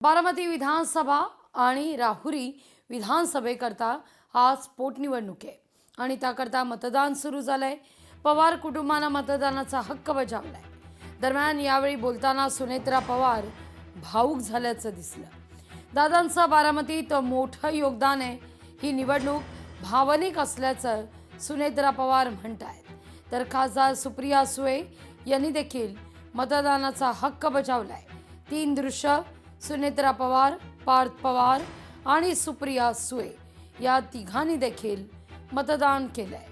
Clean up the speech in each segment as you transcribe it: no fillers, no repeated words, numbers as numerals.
बारामती विधानसभा आणि राहुरी विधानसभेकरता आज पोटनिवडणूक आहे आणि त्याकरता मतदान सुरू झालंय। पवार कुटुंबानं मतदानाचा हक्क बजावलाय। दरम्यान यावेळी बोलताना सुनेत्रा पवार भावूक झाल्याचं दिसलं। दादांचं बारामतीत मोठं योगदान आहे। ही निवडणूक भावनिक असल्याचं सुनेत्रा पवार म्हणतायत। तर खासदार सुप्रिया सुळे यांनी देखील मतदानाचा हक्क बजावलाय। तीन दृश्य सुनेत्रा पवार, पार्थ पवार आणि सुप्रिया सुळे या तिघांनी देखील मतदान केलंय।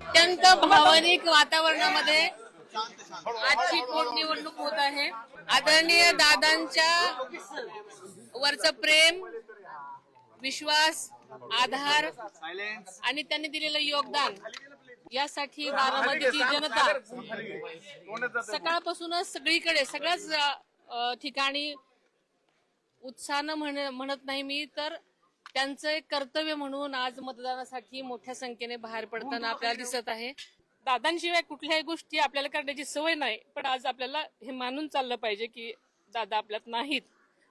अत्यंत भावनिक वातावरणामध्ये आजची पोटनिवडणूक होत आहे। आदरणीय दादांच्या वरचं प्रेम, विश्वास, आधार आणि त्यांनी दिलेलं योगदान यासाठी बारामतीची जनता सकाळपासूनच सगळीकडे सगळ्याच ठिकाणी उत्साहानं म्हणत नाही मी तर त्यांचं एक कर्तव्य म्हणून आज मतदानासाठी मोठ्या संख्येने बाहेर पडताना आपल्याला दिसत आहे। दादांशिवाय कुठल्याही गोष्टी आपल्याला करण्याची सवय नाही, पण आज आपल्याला हे मानून चाललं पाहिजे की दादा आपल्यात नाहीत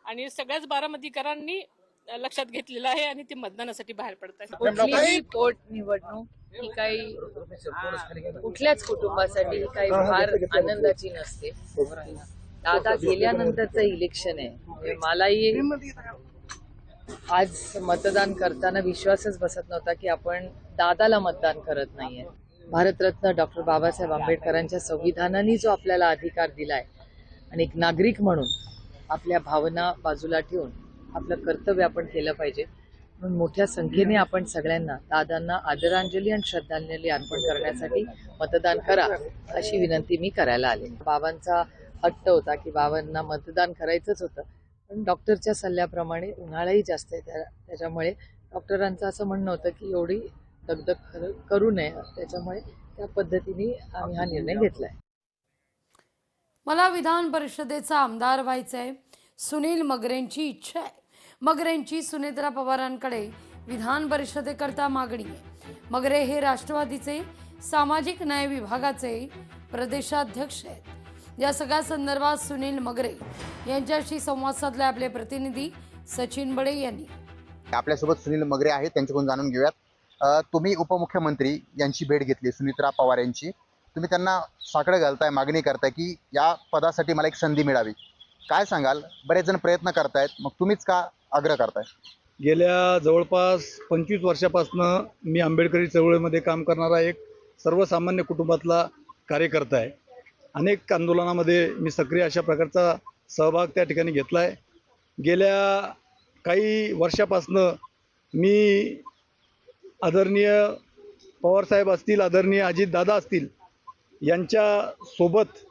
आणि सगळ्याच बारामतीकरांनी लक्षात घेतलेलं आहे आणि ते मतदानासाठी बाहेर पडतात। कुठलीही पोटनिवडणूक ही काही कुठल्याच कुटुंबासाठी काही फार आनंदाची नसते। दादा गेल्यानंतरचं इलेक्शन आहे, म्हणजे मलाही आज मतदान करताना विश्वासच बसत नव्हता की आपण दादाला मतदान करत नाहीये। भारतरत्न डॉक्टर बाबासाहेब आंबेडकरांच्या संविधानाने जो आपल्याला अधिकार दिलाय आणि एक नागरिक म्हणून आपल्या भावना बाजूला ठेवून आपलं कर्तव्य आपण केलं पाहिजे, म्हणून मोठ्या संख्येने आपण सगळ्यांना दादांना आदरांजली आणि श्रद्धांजली अर्पण करण्यासाठी मतदान करा अशी विनंती मी करायला आले। बाबांचा हट्ट होता की बाबांना मतदान करायचंच होतं, पण डॉक्टरच्या सल्ल्याप्रमाणे उन्हाळाही जास्त आहे, त्याच्यामुळे डॉक्टरांचं असं म्हणणं होतं की एवढी दगदग करू नये, त्याच्यामुळे त्या पद्धतीने आम्ही हा निर्णय घेतलाय। मला विधान परिषदेचा आमदार व्हायचंय, सुनील मगरेंची इच्छा आहे। मगरेंची सुनेत्रा पवारांकडे विधान परिषदेकरता मागणी आहे। मगरे हे राष्ट्रवादीचे सामाजिक न्याय विभागाचे प्रदेशाध्यक्ष आहेत। या सगळ्या संदर्भात सुनील मगरे यांच्याशी संवाद साधला आपले प्रतिनिधी सचिन बडे यांनी। आपल्यासोबत सुनील मगरे आहेत, त्यांच्याकडून जाणून घेऊयात। तुम्ही उपमुख्यमंत्री यांची भेट घेतली, सुनेत्रा पवार यांची, तुम्ही त्यांना साकडं घालताय, मागणी करताय की या पदासाठी मला एक संधी मिळावी, काय सांगाल? बरेच जण प्रयत्न करतायत, मग तुम्हीच का आग्रह करताय? गेल्या जवळपास 25 वर्षापासून मी आंबेडकरी चळवळीमध्ये काम करणारा एक सर्वसामान्य कुटुंबातला कार्यकर्ता आहे। अनेक आंदोलनामध्ये मी सक्रिय अशा प्रकारचा सहभाग त्या ठिकाणी घेतला आहे। गेल्या काही वर्षापासून मी आदरणीय पवारसाहेब असतील, आदरणीय अजितदादा असतील यांच्यासोबत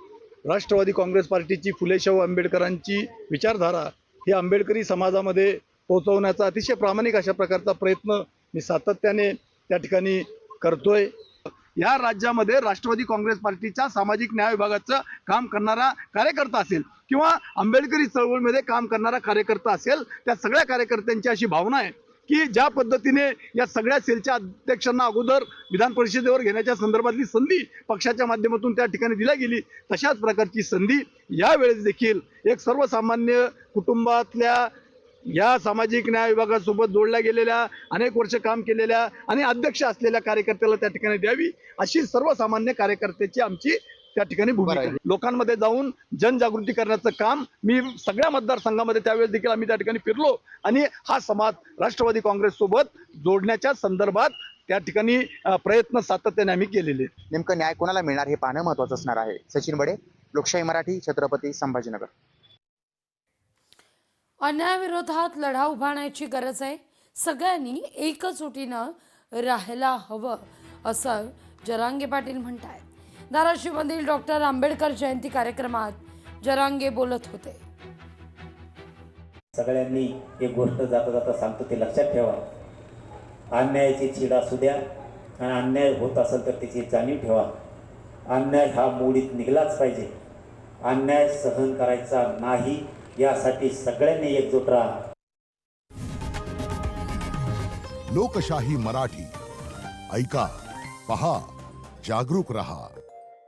राष्ट्रवादी काँग्रेस पार्टीची फुले शाहू आंबेडकरांची विचारधारा ही आंबेडकरी समाजामध्ये पोहोचवण्याचा अतिशय प्रामाणिक अशा प्रकारचा प्रयत्न मी सातत्याने त्या ठिकाणी करतोय। या राज्यामध्ये राष्ट्रवादी काँग्रेस पार्टीच्या सामाजिक न्याय विभागाचं काम करणारा कार्यकर्ता असेल किंवा आंबेडकरी चळवळीमध्ये काम करणारा कार्यकर्ता असेल, त्या सगळ्या कार्यकर्त्यांची अशी भावना आहे की ज्या पद्धतीने या सगळ्या सेलच्या अध्यक्षांना अगोदर विधान परिषदेवर घेण्याच्या संदर्भातली संधी पक्षाच्या माध्यमातून त्या ठिकाणी दिली गेली, तशाच प्रकारची संधी यावेळेस देखील एक सर्वसामान्य कुटुंबातल्या या सामाजिक न्याय विभागासोबत जोडल्या गेलेल्या, अनेक वर्ष काम केलेल्या आणि अध्यक्ष असलेल्या कार्यकर्त्याला त्या ठिकाणी द्यावी, अशी सर्वसामान्य कार्यकर्त्याची आमची त्या ठिकाणी भूमिका आहे। लोकांमध्ये जाऊन जनजागृती करण्याचं काम मी सगळ्या मतदारसंघामध्ये त्यावेळेस देखील आम्ही त्या ठिकाणी फिरलो आणि हा समाज राष्ट्रवादी काँग्रेस सोबत जोडण्याच्या संदर्भात त्या ठिकाणी प्रयत्न सातत्याने आम्ही केलेले। नेमकं न्याय कोणाला मिळणार हे पाहणं महत्त्वाचं असणार आहे। सचिन बडे, लोकशाही मराठी, छत्रपती संभाजीनगर। अन्यायाविरोधात लढा उभारण्याची गरज आहे। सगळ्यांनी एकजुटीनं राहायला हवं असं जरांगे पाटील म्हणतायत। धाराशिवमधील डॉक्टर आंबेडकर जयंती कार्यक्रमात जरांगे बोलत होते। सगळ्यांनी एक गोष्ट जाता जाता सांगतो ते लक्षात ठेवा, अन्यायाची चीड असू द्या आणि अन्याय होत असेल तर त्याची जाणीव ठेवा। अन्याय हा मोडीत निघलाच पाहिजे, अन्याय सहन करायचा नाही, यासाठी सगळ्यांनी एकजूट राहा। लोकशाही मराठी ऐका, पहा, जागरूक रहा.